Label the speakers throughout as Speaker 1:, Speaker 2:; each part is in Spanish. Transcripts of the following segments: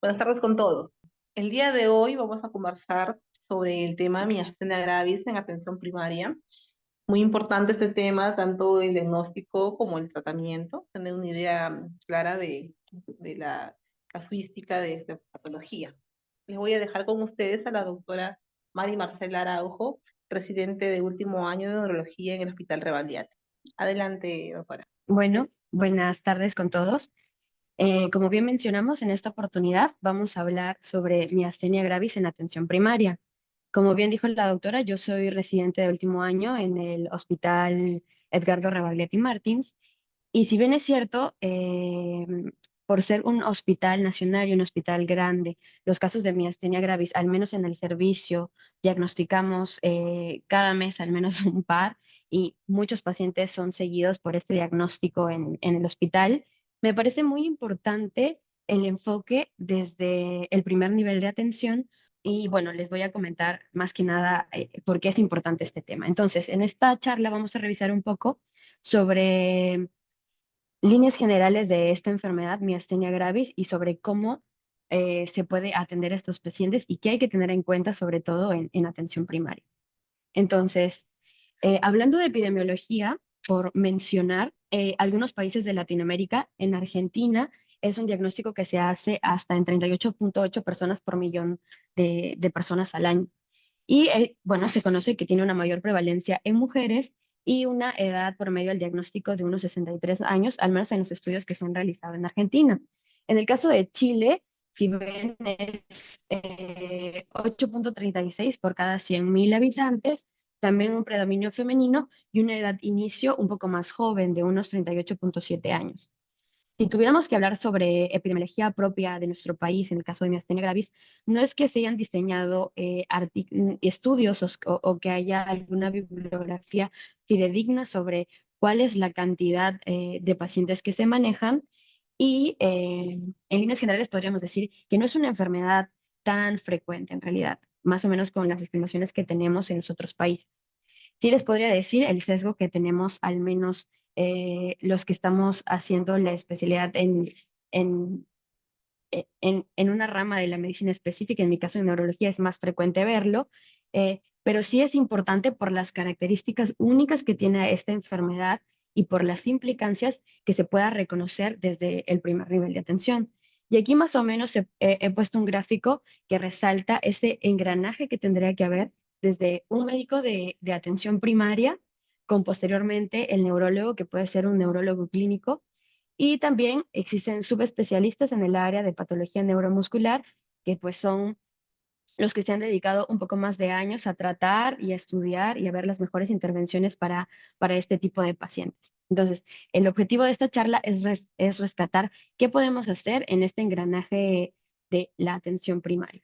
Speaker 1: Buenas tardes con todos. El día de hoy vamos a conversar sobre el tema miastenia gravis en atención primaria. Muy importante este tema, tanto el diagnóstico como el tratamiento, tener una idea clara de la casuística de esta patología. Les voy a dejar con ustedes a la doctora Mari Marcela Araujo, residente de último año de neurología en el Hospital Revaldiate. Adelante, doctora.
Speaker 2: Bueno, buenas tardes con todos. Como bien mencionamos, en esta oportunidad vamos a hablar sobre miastenia gravis en atención primaria. Como bien dijo la doctora, yo soy residente de último año en el Hospital Edgardo Rebagliati Martins. Y si bien es cierto, por ser un hospital nacional y un hospital grande, los casos de miastenia gravis, al menos en el servicio, diagnosticamos cada mes al menos un par y muchos pacientes son seguidos por este diagnóstico en el hospital. Me parece muy importante el enfoque desde el primer nivel de atención y bueno, les voy a comentar más que nada por qué es importante este tema. Entonces, en esta charla vamos a revisar un poco sobre líneas generales de esta enfermedad, miastenia gravis, y sobre cómo se puede atender a estos pacientes y qué hay que tener en cuenta, sobre todo en atención primaria. Entonces, hablando de epidemiología, por mencionar algunos países de Latinoamérica, en Argentina es un diagnóstico que se hace hasta en 38.8 personas por millón de personas al año. Y bueno, se conoce que tiene una mayor prevalencia en mujeres y una edad promedio del diagnóstico de unos 63 años, al menos en los estudios que se han realizado en Argentina. En el caso de Chile, si ven, es 8.36 por cada 100.000 habitantes, también un predominio femenino y una edad inicio un poco más joven, de unos 38.7 años. Si tuviéramos que hablar sobre epidemiología propia de nuestro país, en el caso de miastenia gravis, no es que se hayan diseñado estudios o que haya alguna bibliografía fidedigna sobre cuál es la cantidad de pacientes que se manejan y en líneas generales podríamos decir que no es una enfermedad tan frecuente en realidad, más o menos con las estimaciones que tenemos en los otros países. Sí les podría decir el sesgo que tenemos, al menos los que estamos haciendo la especialidad en, en una rama de la medicina específica. En mi caso, en neurología, es más frecuente verlo, pero sí es importante por las características únicas que tiene esta enfermedad y por las implicancias que se pueda reconocer desde el primer nivel de atención. Y aquí más o menos he puesto un gráfico que resalta ese engranaje que tendría que haber desde un médico de atención primaria, con posteriormente el neurólogo, que puede ser un neurólogo clínico, y también existen subespecialistas en el área de patología neuromuscular, que pues son los que se han dedicado un poco más de años a tratar y a estudiar y a ver las mejores intervenciones para este tipo de pacientes. Entonces, el objetivo de esta charla es rescatar qué podemos hacer en este engranaje de la atención primaria.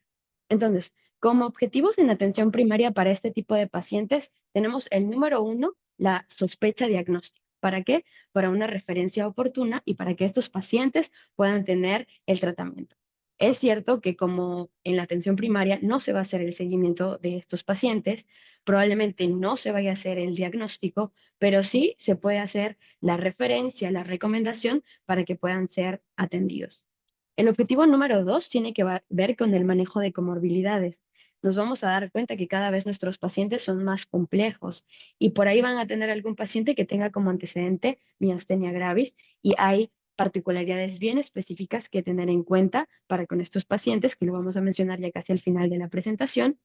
Speaker 2: Entonces, como objetivos en atención primaria para este tipo de pacientes, tenemos el número uno, la sospecha diagnóstica. ¿Para qué? Para una referencia oportuna y para que estos pacientes puedan tener el tratamiento. Es cierto que como en la atención primaria no se va a hacer el seguimiento de estos pacientes, probablemente no se vaya a hacer el diagnóstico, pero sí se puede hacer la referencia, la recomendación para que puedan ser atendidos. El objetivo número dos tiene que ver con el manejo de comorbilidades. Nos vamos a dar cuenta que cada vez nuestros pacientes son más complejos y por ahí van a tener algún paciente que tenga como antecedente miastenia gravis y hay particularidades bien específicas que tener en cuenta para con estos pacientes, que lo vamos a mencionar ya casi al final de la presentación.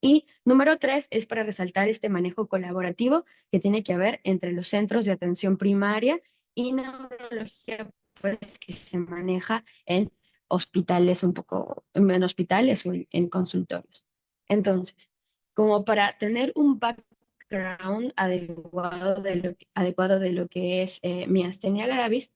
Speaker 2: Y número tres es para resaltar este manejo colaborativo que tiene que haber entre los centros de atención primaria y neurología, pues que se maneja en hospitales un poco, en hospitales o en consultorios. Entonces, como para tener un background adecuado de lo que es miastenia gravis,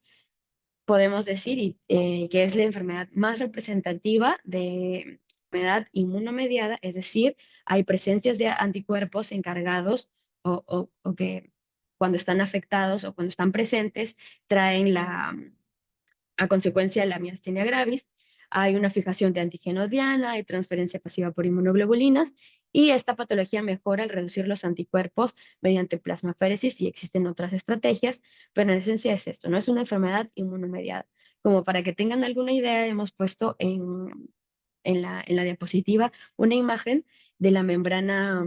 Speaker 2: podemos decir que es la enfermedad más representativa de enfermedad inmunomediada, es decir, hay presencias de anticuerpos encargados o que cuando están afectados o cuando están presentes traen a consecuencia de la miastenia gravis. Hay una fijación de antígeno diana, hay transferencia pasiva por inmunoglobulinas y esta patología mejora al reducir los anticuerpos mediante plasmaféresis y existen otras estrategias, pero en esencia es esto, no es una enfermedad inmunomediada. Como para que tengan alguna idea, hemos puesto en la diapositiva una imagen de la membrana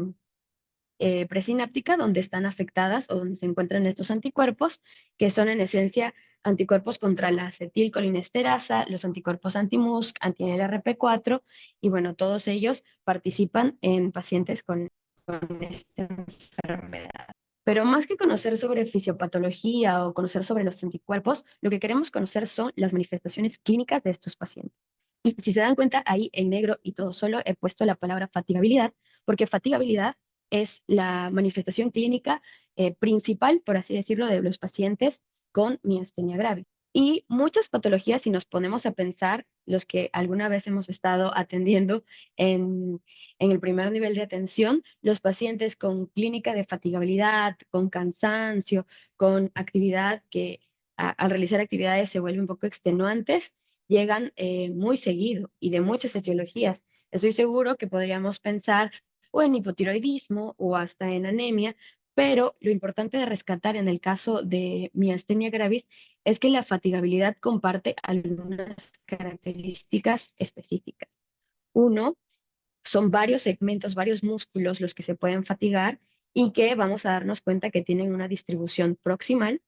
Speaker 2: presináptica donde están afectadas o donde se encuentran estos anticuerpos, que son en esencia anticuerpos contra la acetilcolinesterasa, los anticuerpos anti-MuSK, anti-NLRP4, y bueno, todos ellos participan en pacientes con esta enfermedad. Pero más que conocer sobre fisiopatología o conocer sobre los anticuerpos, lo que queremos conocer son las manifestaciones clínicas de estos pacientes. Y si se dan cuenta, ahí en negro y todo solo he puesto la palabra fatigabilidad, porque fatigabilidad es la manifestación clínica principal, por así decirlo, de los pacientes con miastenia gravis. Y muchas patologías, si nos ponemos a pensar, los que alguna vez hemos estado atendiendo en el primer nivel de atención, los pacientes con clínica de fatigabilidad, con cansancio, con actividad que al realizar actividades se vuelven un poco extenuantes, llegan muy seguido y de muchas etiologías. Estoy seguro que podríamos pensar o en hipotiroidismo o hasta en anemia, pero lo importante de rescatar en el caso de miastenia gravis es que la fatigabilidad comparte algunas características específicas. Uno, son varios segmentos, varios músculos los que se pueden fatigar y que vamos a darnos cuenta que tienen una distribución proximal.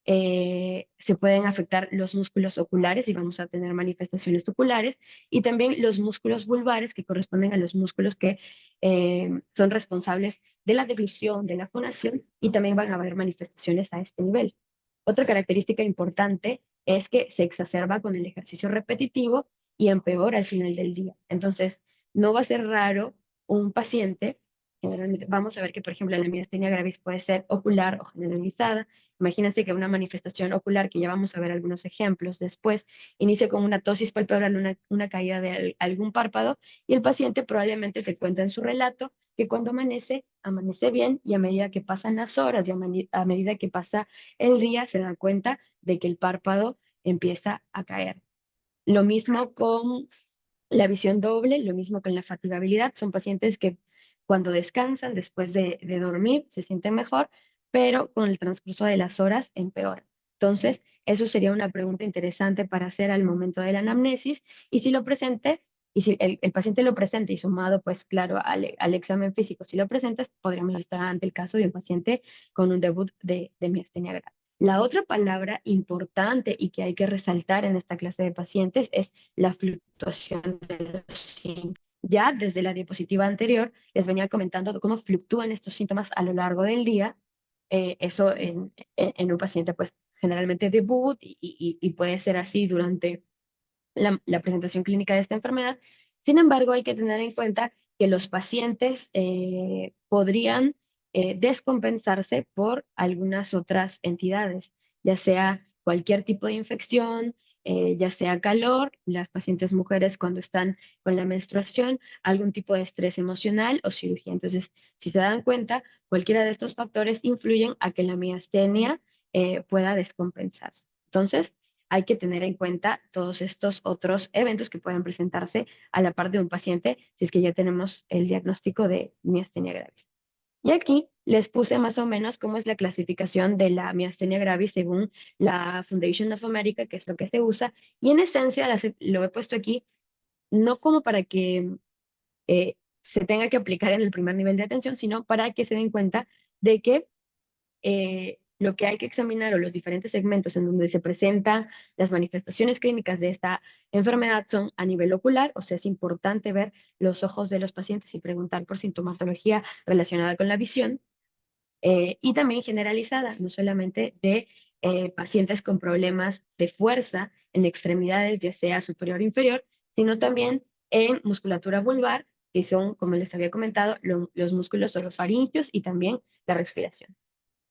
Speaker 2: Se pueden afectar los músculos oculares y vamos a tener manifestaciones oculares y también los músculos vulvares que corresponden a los músculos que son responsables de la deglución, de la fonación y también van a haber manifestaciones a este nivel. Otra característica importante es que se exacerba con el ejercicio repetitivo y empeora al final del día. Entonces, no va a ser raro un paciente, generalmente vamos a ver que, por ejemplo, la miastenia gravis puede ser ocular o generalizada. Imagínense que una manifestación ocular, que ya vamos a ver algunos ejemplos después, inicia con una tosis palpebral, una caída de algún párpado, y el paciente probablemente te cuenta en su relato que cuando amanece, amanece bien, y a medida que pasan las horas y a medida que pasa el día, se da cuenta de que el párpado empieza a caer. Lo mismo con la visión doble, lo mismo con la fatigabilidad. Son pacientes que cuando descansan después de dormir se sienten mejor, pero con el transcurso de las horas empeoran. Entonces, eso sería una pregunta interesante para hacer al momento de la anamnesis y si lo presente, y si el paciente lo presenta y sumado, pues claro, al examen físico, si lo presentas, podríamos estar ante el caso de un paciente con un debut de miastenia grave. La otra palabra importante y que hay que resaltar en esta clase de pacientes es la fluctuación de los síntomas. Ya desde la diapositiva anterior les venía comentando cómo fluctúan estos síntomas a lo largo del día. Eso en un paciente pues generalmente debut y puede ser así durante la presentación clínica de esta enfermedad. Sin embargo, hay que tener en cuenta que los pacientes podrían descompensarse por algunas otras entidades, ya sea cualquier tipo de infección, ya sea calor, las pacientes mujeres cuando están con la menstruación, algún tipo de estrés emocional o cirugía. Entonces, si se dan cuenta, cualquiera de estos factores influyen a que la miastenia pueda descompensarse. Entonces, hay que tener en cuenta todos estos otros eventos que pueden presentarse a la par de un paciente si es que ya tenemos el diagnóstico de miastenia gravis. Y aquí les puse más o menos cómo es la clasificación de la miastenia gravis según la Foundation of America, que es lo que se usa. Y en esencia lo he puesto aquí no como para que se tenga que aplicar en el primer nivel de atención, sino para que se den cuenta de que lo que hay que examinar o los diferentes segmentos en donde se presentan las manifestaciones clínicas de esta enfermedad son a nivel ocular, o sea, es importante ver los ojos de los pacientes y preguntar por sintomatología relacionada con la visión, y también generalizada, no solamente de pacientes con problemas de fuerza en extremidades, ya sea superior o inferior, sino también en musculatura vulvar, que son, como les había comentado, los músculos orofaringios y también la respiración.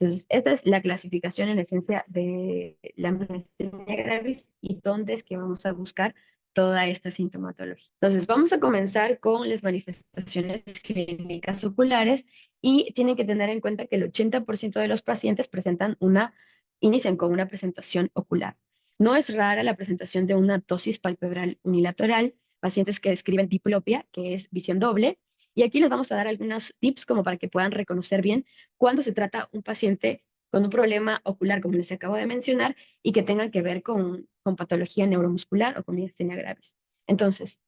Speaker 2: Entonces, esta es la clasificación en esencia de la miastenia gravis y dónde es que vamos a buscar toda esta sintomatología. Entonces, vamos a comenzar con las manifestaciones clínicas oculares y tienen que tener en cuenta que el 80% de los pacientes inician con una presentación ocular. No es rara la presentación de una tosis palpebral unilateral, pacientes que describen diplopia, que es visión doble, y aquí les vamos a dar algunos tips como para que puedan reconocer bien cuando se trata un paciente con un problema ocular, como les acabo de mencionar, y que tengan que ver con patología neuromuscular o con miastenia gravis. Entonces,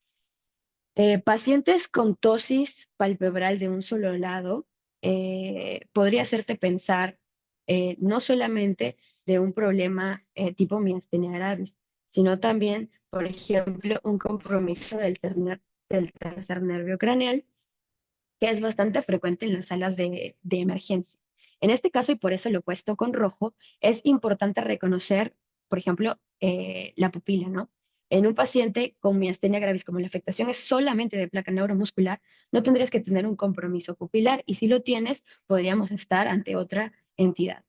Speaker 2: pacientes con tosis palpebral de un solo lado podría hacerte pensar no solamente de un problema tipo miastenia gravis, sino también, por ejemplo, un compromiso del tercer nervio craneal, que es bastante frecuente en las salas de emergencia. En este caso, y por eso lo he puesto con rojo, es importante reconocer, por ejemplo, la pupila, ¿no? En un paciente con miastenia gravis, como la afectación es solamente de placa neuromuscular, no tendrías que tener un compromiso pupilar y si lo tienes, podríamos estar ante otra entidad.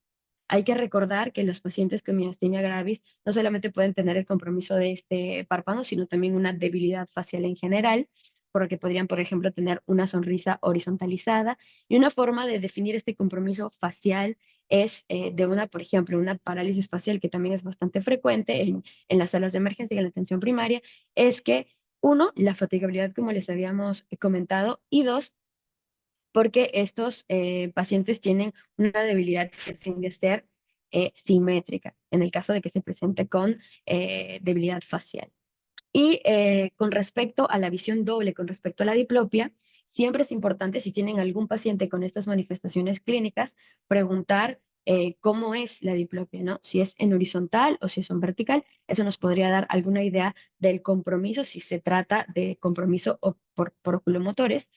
Speaker 2: Hay que recordar que los pacientes con miastenia gravis no solamente pueden tener el compromiso de este párpado, sino también una debilidad facial en general, por lo que podrían, por ejemplo, tener una sonrisa horizontalizada. Y una forma de definir este compromiso facial es de una, por ejemplo, una parálisis facial, que también es bastante frecuente en las salas de emergencia y en la atención primaria, es que, uno, la fatigabilidad, como les habíamos comentado, y dos, porque estos pacientes tienen una debilidad que tiende a ser simétrica, en el caso de que se presente con debilidad facial. Y con respecto a la visión doble, con respecto a la diplopia, siempre es importante, si tienen algún paciente con estas manifestaciones clínicas, preguntar cómo es la diplopia, ¿no? Si es en horizontal o si es en vertical. Eso nos podría dar alguna idea del compromiso, si se trata de compromiso por oculomotores.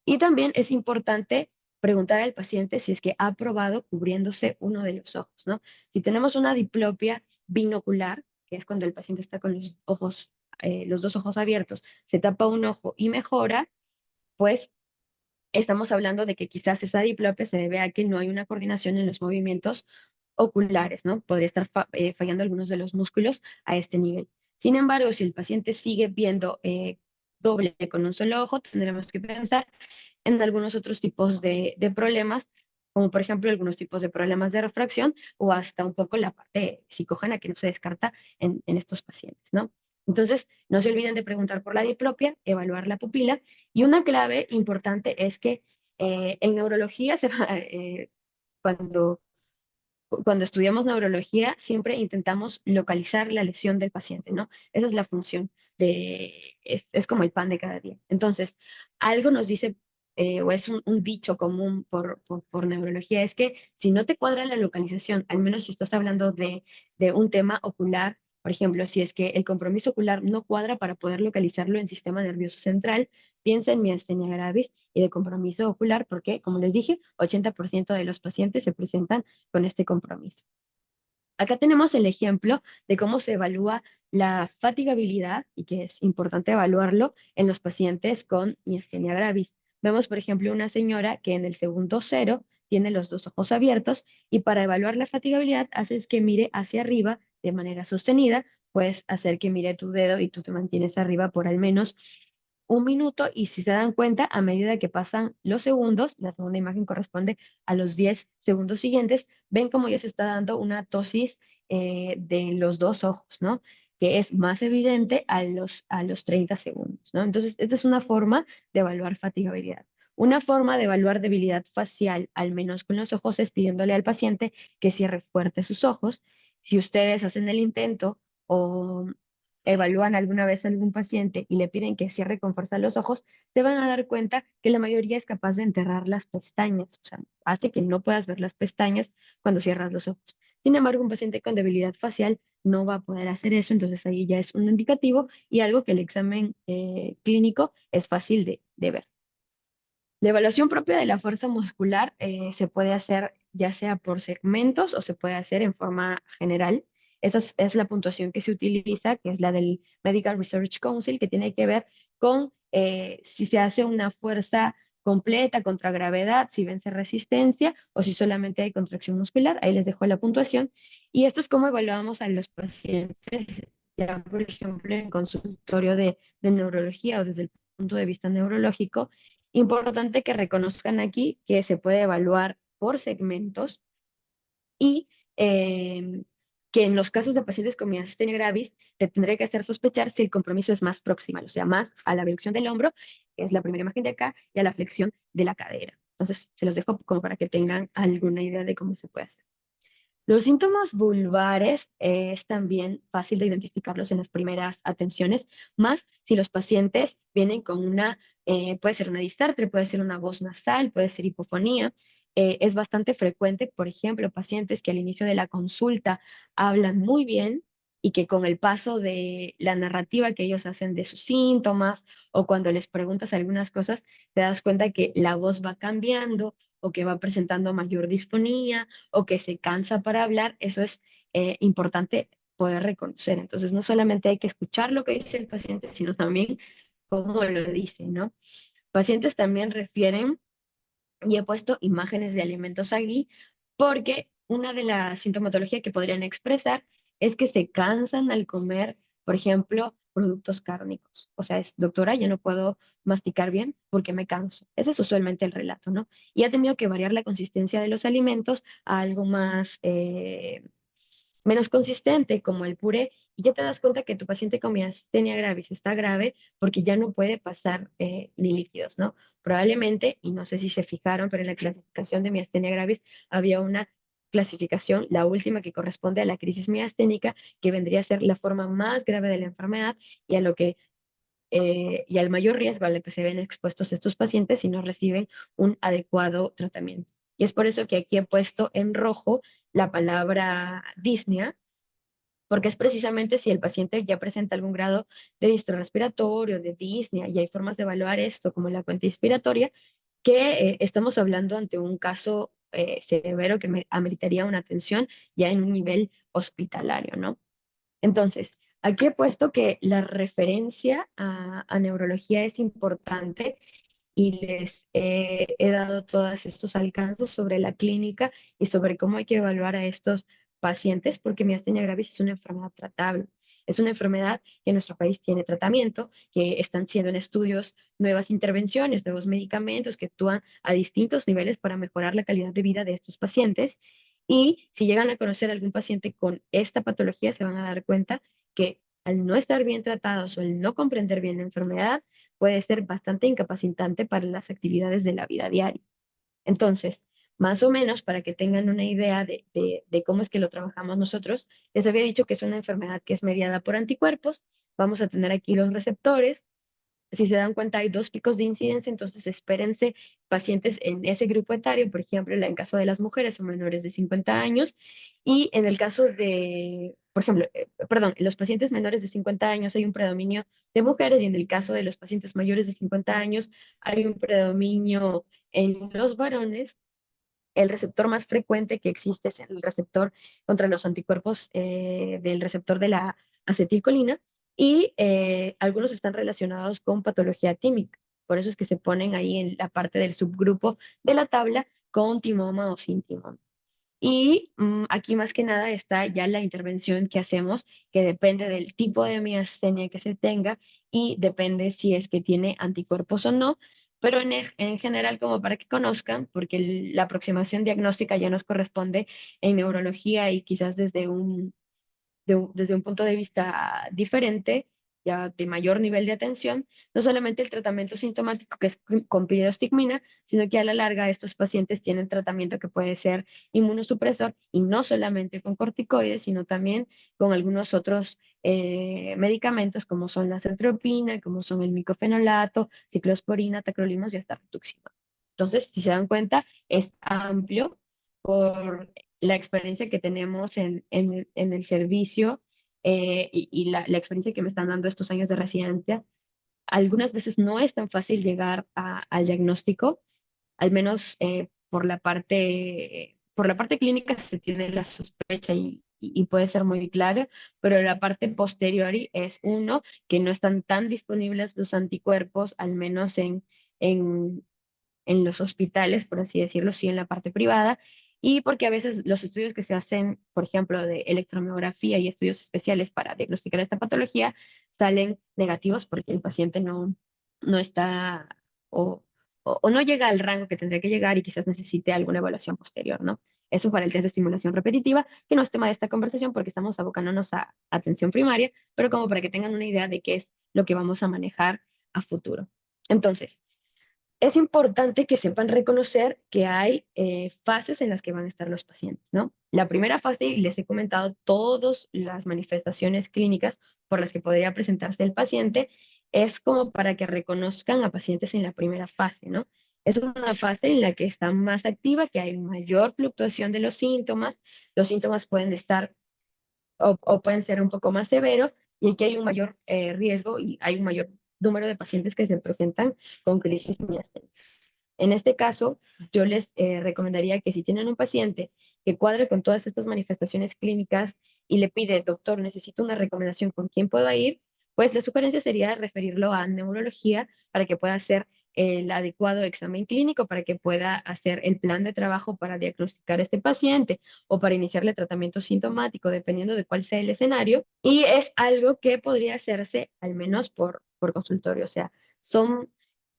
Speaker 2: Y también es importante preguntar al paciente si es que ha probado cubriéndose uno de los ojos, ¿no? Si tenemos una diplopia binocular, que es cuando el paciente está con los ojos, los dos ojos abiertos, se tapa un ojo y mejora, pues estamos hablando de que quizás esa diplopia se debe a que no hay una coordinación en los movimientos oculares, ¿no? Podría estar fallando algunos de los músculos a este nivel. Sin embargo, si el paciente sigue viendo doble con un solo ojo, tendremos que pensar en algunos otros tipos de problemas, como por ejemplo algunos tipos de problemas de refracción o hasta un poco la parte psicógena que no se descarta en estos pacientes, ¿no? Entonces, no se olviden de preguntar por la diplopia, evaluar la pupila y una clave importante es que en neurología cuando cuando estudiamos neurología, siempre intentamos localizar la lesión del paciente, ¿no? Esa es la función es como el pan de cada día. Entonces, algo nos dice, o es un dicho común por neurología, es que si no te cuadra la localización, al menos si estás hablando de un tema ocular, por ejemplo, si es que el compromiso ocular no cuadra para poder localizarlo en sistema nervioso central, piensa en miastenia gravis y de compromiso ocular, porque, como les dije, 80% de los pacientes se presentan con este compromiso. Acá tenemos el ejemplo de cómo se evalúa la fatigabilidad y que es importante evaluarlo en los pacientes con miastenia gravis. Vemos, por ejemplo, una señora que en el segundo cero tiene los dos ojos abiertos y para evaluar la fatigabilidad haces que mire hacia arriba de manera sostenida, puedes hacer que mire tu dedo y tú te mantienes arriba por al menos un minuto y si se dan cuenta, a medida que pasan los segundos, la segunda imagen corresponde a los 10 segundos siguientes, ven cómo ya se está dando una tosis de los dos ojos, ¿no? Que es más evidente a los 30 segundos, ¿no? Entonces, esta es una forma de evaluar fatigabilidad. Una forma de evaluar debilidad facial, al menos con los ojos, es pidiéndole al paciente que cierre fuerte sus ojos. Si ustedes hacen el intento o evalúan alguna vez a algún paciente y le piden que cierre con fuerza los ojos, se van a dar cuenta que la mayoría es capaz de enterrar las pestañas, o sea, hace que no puedas ver las pestañas cuando cierras los ojos. Sin embargo, un paciente con debilidad facial no va a poder hacer eso, entonces ahí ya es un indicativo y algo que el examen clínico es fácil de ver. La evaluación propia de la fuerza muscular se puede hacer ya sea por segmentos o se puede hacer en forma general. Esa es la puntuación que se utiliza, que es la del Medical Research Council, que tiene que ver con si se hace una fuerza completa contra gravedad, si vence resistencia o si solamente hay contracción muscular. Ahí les dejo la puntuación. Y esto es cómo evaluamos a los pacientes, ya por ejemplo, en consultorio de neurología o desde el punto de vista neurológico. Importante que reconozcan aquí que se puede evaluar por segmentos y que en los casos de pacientes con miastenia gravis te tendré que hacer sospechar si el compromiso es más proximal, o sea, más a la abducción del hombro, que es la primera imagen de acá, y a la flexión de la cadera. Entonces, se los dejo como para que tengan alguna idea de cómo se puede hacer. Los síntomas vulvares es también fácil de identificarlos en las primeras atenciones, más si los pacientes vienen con puede ser una disartria, puede ser una voz nasal, puede ser hipofonía. Es bastante frecuente, por ejemplo, pacientes que al inicio de la consulta hablan muy bien y que con el paso de la narrativa que ellos hacen de sus síntomas o cuando les preguntas algunas cosas, te das cuenta que la voz va cambiando o que va presentando mayor disfonía o que se cansa para hablar, eso es importante poder reconocer. Entonces, no solamente hay que escuchar lo que dice el paciente, sino también cómo lo dice, ¿no? Pacientes también refieren, y he puesto imágenes de alimentos aquí, porque una de las sintomatologías que podrían expresar es que se cansan al comer, por ejemplo, productos cárnicos. O sea, es, doctora, ya no puedo masticar bien porque me canso. Ese es usualmente el relato, ¿no? Y ha tenido que variar la consistencia de los alimentos a algo más, menos consistente, como el puré, y ya te das cuenta que tu paciente con miastenia gravis está grave porque ya no puede pasar ni líquidos, ¿no? Probablemente, y no sé si se fijaron, pero en la clasificación de miastenia gravis había una clasificación, la última que corresponde a la crisis miasténica, que vendría a ser la forma más grave de la enfermedad y a lo que y al mayor riesgo al que se ven expuestos estos pacientes si no reciben un adecuado tratamiento. Y es por eso que aquí he puesto en rojo la palabra disnea, porque es precisamente si el paciente ya presenta algún grado de distrés respiratorio, de disnea, y hay formas de evaluar esto, como la cuenta inspiratoria, que estamos hablando ante un caso severo que ameritaría una atención ya en un nivel hospitalario, ¿no? Entonces, aquí he puesto que la referencia a neurología es importante y les he dado todos estos alcances sobre la clínica y sobre cómo hay que evaluar a estos pacientes, porque miastenia gravis es una enfermedad tratable. Es una enfermedad que en nuestro país tiene tratamiento, que están siendo en estudios nuevas intervenciones, nuevos medicamentos que actúan a distintos niveles para mejorar la calidad de vida de estos pacientes. Y si llegan a conocer a algún paciente con esta patología, se van a dar cuenta que al no estar bien tratados o al no comprender bien la enfermedad, puede ser bastante incapacitante para las actividades de la vida diaria. Entonces, más o menos, para que tengan una idea de cómo es que lo trabajamos nosotros, les había dicho que es una enfermedad que es mediada por anticuerpos. Vamos a tener aquí los receptores. Si se dan cuenta, hay dos picos de incidencia, entonces espérense pacientes en ese grupo etario, por ejemplo, en el caso de las mujeres son menores de 50 años, y en el caso de, por ejemplo, perdón, en los pacientes menores de 50 años hay un predominio de mujeres, y en el caso de los pacientes mayores de 50 años hay un predominio en los varones. El receptor más frecuente que existe es el receptor contra los anticuerpos del receptor de la acetilcolina y algunos están relacionados con patología tímica. Por eso es que se ponen ahí en la parte del subgrupo de la tabla con timoma o sin timoma. Y aquí más que nada está ya la intervención que hacemos, que depende del tipo de miastenia que se tenga y depende si es que tiene anticuerpos o no, pero en general como para que conozcan, porque la aproximación diagnóstica ya nos corresponde en neurología y quizás desde un punto de vista diferente, ya de mayor nivel de atención, no solamente el tratamiento sintomático que es con pidostigmina, sino que a la larga estos pacientes tienen tratamiento que puede ser inmunosupresor y no solamente con corticoides, sino también con algunos otros medicamentos como son la cetropina, como son el micofenolato, ciclosporina, tacrolimus y hasta rituximab. Entonces, si se dan cuenta, es amplio por la experiencia que tenemos en el servicio y la experiencia que me están dando estos años de residencia, algunas veces no es tan fácil llegar al diagnóstico, al menos por la parte clínica se tiene la sospecha y puede ser muy clara, pero la parte posterior es uno, que no están tan disponibles los anticuerpos, al menos en, en los hospitales, por así decirlo, sí en la parte privada, y porque a veces los estudios que se hacen, por ejemplo, de electromiografía y estudios especiales para diagnosticar esta patología, salen negativos porque el paciente no está o, o no llega al rango que tendría que llegar y quizás necesite alguna evaluación posterior, ¿no? Eso para el test de estimulación repetitiva, que no es tema de esta conversación porque estamos abocándonos a atención primaria, pero como para que tengan una idea de qué es lo que vamos a manejar a futuro. Entonces, es importante que sepan reconocer que hay fases en las que van a estar los pacientes, ¿no? La primera fase, y les he comentado todas las manifestaciones clínicas por las que podría presentarse el paciente, es como para que reconozcan a pacientes en la primera fase, ¿no? Es una fase en la que está más activa, que hay mayor fluctuación de los síntomas pueden estar o pueden ser un poco más severos y aquí hay un mayor riesgo y hay un mayor número de pacientes que se presentan con crisis miasténica. En este caso, yo les recomendaría que si tienen un paciente que cuadre con todas estas manifestaciones clínicas y le pide, doctor, necesito una recomendación con quién puedo ir, pues la sugerencia sería referirlo a neurología para que pueda hacer el adecuado examen clínico, para que pueda hacer el plan de trabajo para diagnosticar a este paciente o para iniciarle tratamiento sintomático, dependiendo de cuál sea el escenario. Y es algo que podría hacerse al menos por consultorio. O sea, son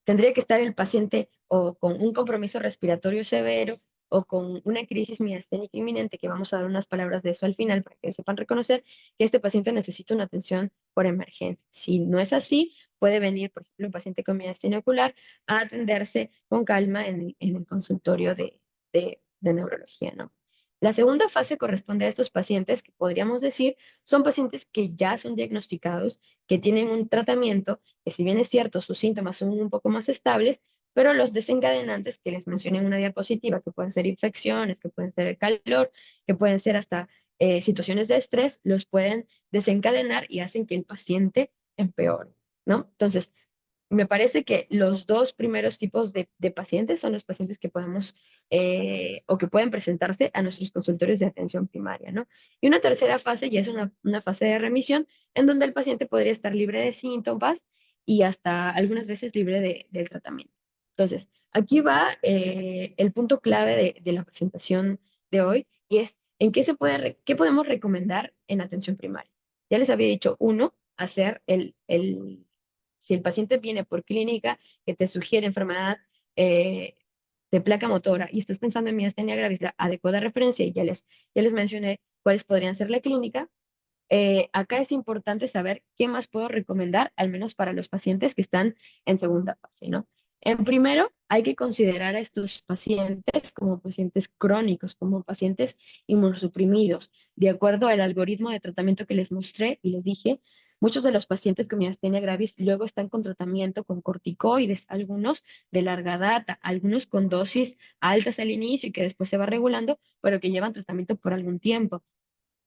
Speaker 2: tendría que estar el paciente o con un compromiso respiratorio severo o con una crisis miasténica inminente, que vamos a dar unas palabras de eso al final para que sepan reconocer que este paciente necesita una atención por emergencia. Si no es así, puede venir, por ejemplo, un paciente con miastenia ocular a atenderse con calma en el consultorio de neurología, ¿no? La segunda fase corresponde a estos pacientes que podríamos decir son pacientes que ya son diagnosticados, que tienen un tratamiento que si bien es cierto, sus síntomas son un poco más estables, pero los desencadenantes que les mencioné en una diapositiva, que pueden ser infecciones, que pueden ser el calor, que pueden ser hasta situaciones de estrés, los pueden desencadenar y hacen que el paciente empeore, ¿no? Entonces, me parece que los dos primeros tipos de pacientes son los pacientes que podemos o que pueden presentarse a nuestros consultorios de atención primaria, ¿no? Y una tercera fase ya es una fase de remisión en donde el paciente podría estar libre de síntomas y hasta algunas veces libre del tratamiento. Entonces, aquí va el punto clave de la presentación de hoy y es en qué qué podemos recomendar en atención primaria. Ya les había dicho, uno, hacer si el paciente viene por clínica que te sugiere enfermedad eh, de placa motora y estás pensando en miastenia gravis, la adecuada referencia, y ya les mencioné cuáles podrían ser la clínica, acá es importante saber qué más puedo recomendar, al menos para los pacientes que están en segunda fase, ¿no? En primero, hay que considerar a estos pacientes como pacientes crónicos, como pacientes inmunosuprimidos. De acuerdo al algoritmo de tratamiento que les mostré y les dije, muchos de los pacientes con miastenia gravis luego están con tratamiento con corticoides, algunos de larga data, algunos con dosis altas al inicio y que después se va regulando, pero que llevan tratamiento por algún tiempo.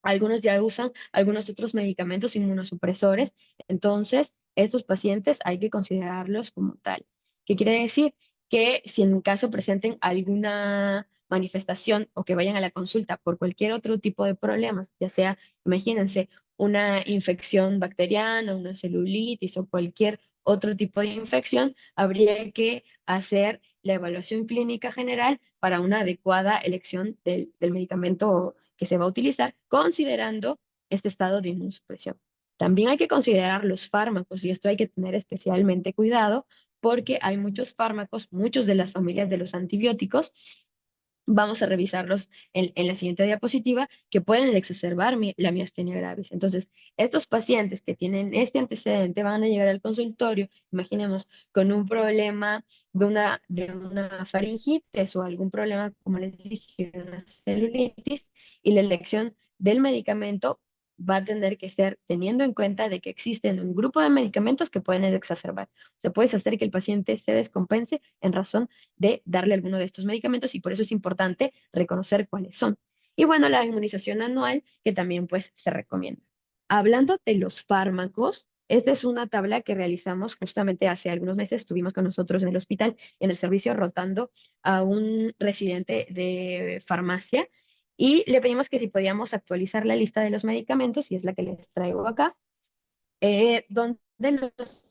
Speaker 2: Algunos ya usan algunos otros medicamentos inmunosupresores, entonces estos pacientes hay que considerarlos como tal. ¿Qué quiere decir? Que si en caso presenten alguna manifestación o que vayan a la consulta por cualquier otro tipo de problemas, ya sea, imagínense, una infección bacteriana, una celulitis o cualquier otro tipo de infección, habría que hacer la evaluación clínica general para una adecuada elección del medicamento que se va a utilizar considerando este estado de inmunosupresión. También hay que considerar los fármacos y esto hay que tener especialmente cuidado porque hay muchos fármacos, muchos de las familias de los antibióticos, vamos a revisarlos en la siguiente diapositiva, que pueden exacerbar la miastenia gravis. Entonces, estos pacientes que tienen este antecedente van a llegar al consultorio, imaginemos, con un problema de una faringitis o algún problema, como les dije, de una celulitis, y la elección del medicamento va a tener que ser teniendo en cuenta de que existen un grupo de medicamentos que pueden exacerbar. O sea, puedes hacer que el paciente se descompense en razón de darle alguno de estos medicamentos y por eso es importante reconocer cuáles son. Y bueno, la inmunización anual que también pues se recomienda. Hablando de los fármacos, esta es una tabla que realizamos justamente hace algunos meses. Estuvimos con nosotros en el hospital, en el servicio, rotando a un residente de farmacia y le pedimos que si podíamos actualizar la lista de los medicamentos, y es la que les traigo acá, donde los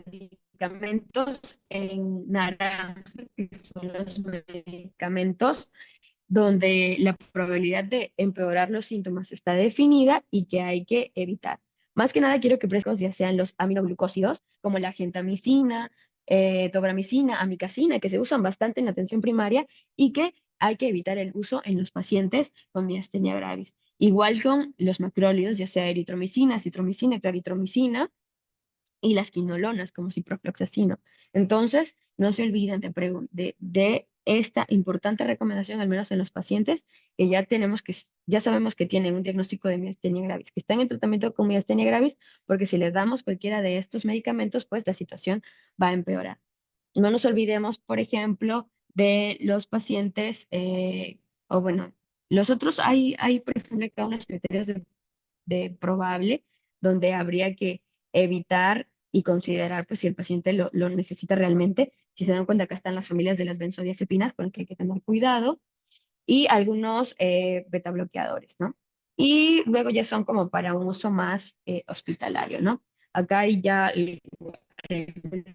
Speaker 2: medicamentos en naranja, que son los medicamentos donde la probabilidad de empeorar los síntomas está definida y que hay que evitar. Más que nada quiero que prescos ya sean los aminoglucósidos, como la gentamicina, tobramicina, amicacina, que se usan bastante en la atención primaria y que hay que evitar el uso en los pacientes con miastenia gravis. Igual con los macrólidos, ya sea eritromicina, citromicina, claritromicina, y las quinolonas como ciprofloxacino. Entonces, no se olviden de esta importante recomendación, al menos en los pacientes que ya ya sabemos que tienen un diagnóstico de miastenia gravis, que están en tratamiento con miastenia gravis, porque si les damos cualquiera de estos medicamentos, pues la situación va a empeorar. No nos olvidemos, por ejemplo, de los pacientes, o bueno, los otros, por ejemplo, acá unos criterios de probable, donde habría que evitar y considerar pues si el paciente lo necesita realmente. Si se dan cuenta, acá están las familias de las benzodiazepinas con las que hay que tener cuidado y algunos beta bloqueadores, ¿no? Y luego ya son como para un uso más hospitalario, ¿no? Acá hay ya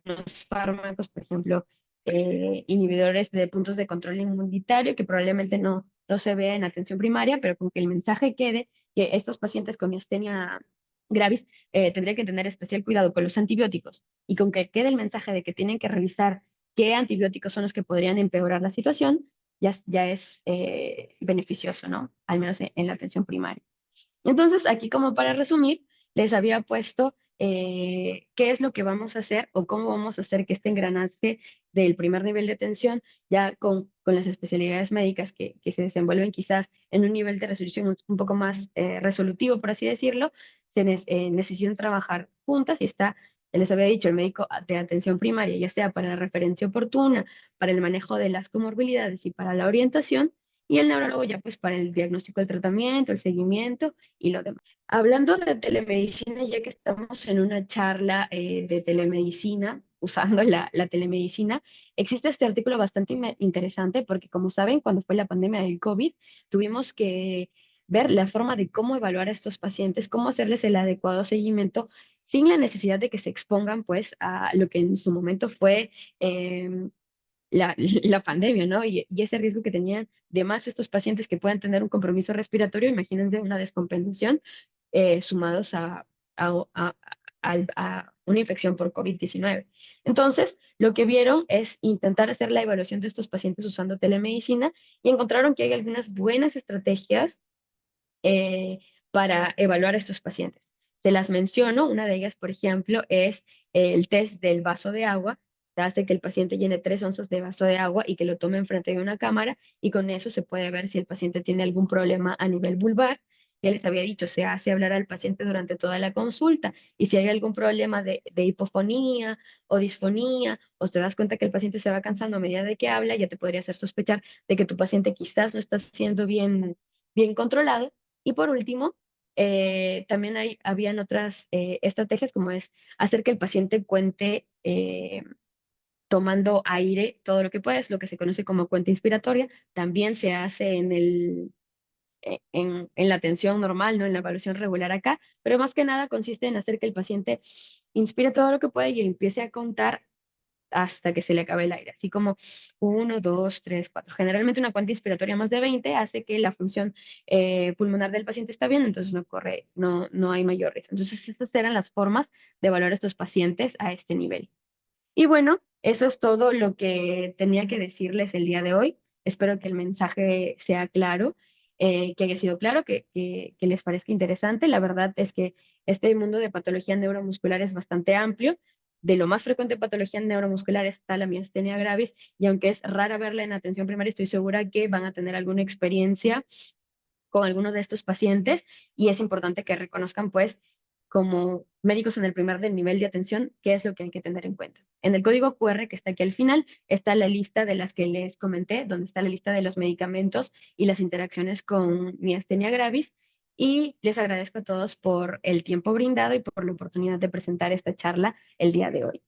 Speaker 2: los fármacos, por ejemplo, inhibidores de puntos de control inmunitario, que probablemente no se vea en atención primaria, pero con que el mensaje quede que estos pacientes con miastenia gravis tendrían que tener especial cuidado con los antibióticos y con que quede el mensaje de que tienen que revisar qué antibióticos son los que podrían empeorar la situación, ya es beneficioso, ¿no? Al menos en la atención primaria. Entonces, aquí como para resumir, les había puesto qué es lo que vamos a hacer o cómo vamos a hacer que este engranaje del primer nivel de atención, ya con las especialidades médicas que se desenvuelven quizás en un nivel de resolución un poco más resolutivo, por así decirlo, necesitan trabajar juntas y les había dicho, el médico de atención primaria, ya sea para la referencia oportuna, para el manejo de las comorbilidades y para la orientación, y el neurólogo ya pues para el diagnóstico del tratamiento, el seguimiento y lo demás. Hablando de telemedicina, ya que estamos en una charla de telemedicina, usando la telemedicina, existe este artículo bastante interesante porque, como saben, cuando fue la pandemia del COVID, tuvimos que ver la forma de cómo evaluar a estos pacientes, cómo hacerles el adecuado seguimiento sin la necesidad de que se expongan pues a lo que en su momento fue la pandemia, ¿no? Y ese riesgo que tenían de más estos pacientes que puedan tener un compromiso respiratorio, imagínense una descompensación sumados a, a una infección por COVID-19. Entonces, lo que vieron es intentar hacer la evaluación de estos pacientes usando telemedicina y encontraron que hay algunas buenas estrategias eh, para evaluar a estos pacientes. Se las menciono, una de ellas, por ejemplo, es el test del vaso de agua. Hace que el paciente llene 3 onzas de vaso de agua y que lo tome enfrente de una cámara y con eso se puede ver si el paciente tiene algún problema a nivel vulvar. Ya les había dicho, se hace hablar al paciente durante toda la consulta y si hay algún problema de hipofonía o disfonía o te das cuenta que el paciente se va cansando a medida de que habla, ya te podría hacer sospechar de que tu paciente quizás no está siendo bien controlado. Y por último, también habían otras estrategias como es hacer que el paciente cuente tomando aire todo lo que puedes, lo que se conoce como cuenta inspiratoria. También se hace en la atención normal, ¿no? En la evaluación regular acá, pero más que nada consiste en hacer que el paciente inspire todo lo que puede y empiece a contar hasta que se le acabe el aire, así como 1, 2, 3, 4. Generalmente una cuenta inspiratoria más de 20 hace que la función pulmonar del paciente está bien, entonces no hay mayor riesgo. Entonces, estas eran las formas de evaluar a estos pacientes a este nivel. Y bueno, eso es todo lo que tenía que decirles el día de hoy. Espero que el mensaje sea claro, que haya sido claro, que les parezca interesante. La verdad es que este mundo de patología neuromuscular es bastante amplio. De lo más frecuente patología neuromuscular está la miastenia gravis y aunque es rara verla en atención primaria, estoy segura que van a tener alguna experiencia con algunos de estos pacientes y es importante que reconozcan, pues, como médicos en el primer del nivel de atención, qué es lo que hay que tener en cuenta. En el código QR que está aquí al final está la lista de las que les comenté, donde está la lista de los medicamentos y las interacciones con miastenia gravis. Y les agradezco a todos por el tiempo brindado y por la oportunidad de presentar esta charla el día de hoy.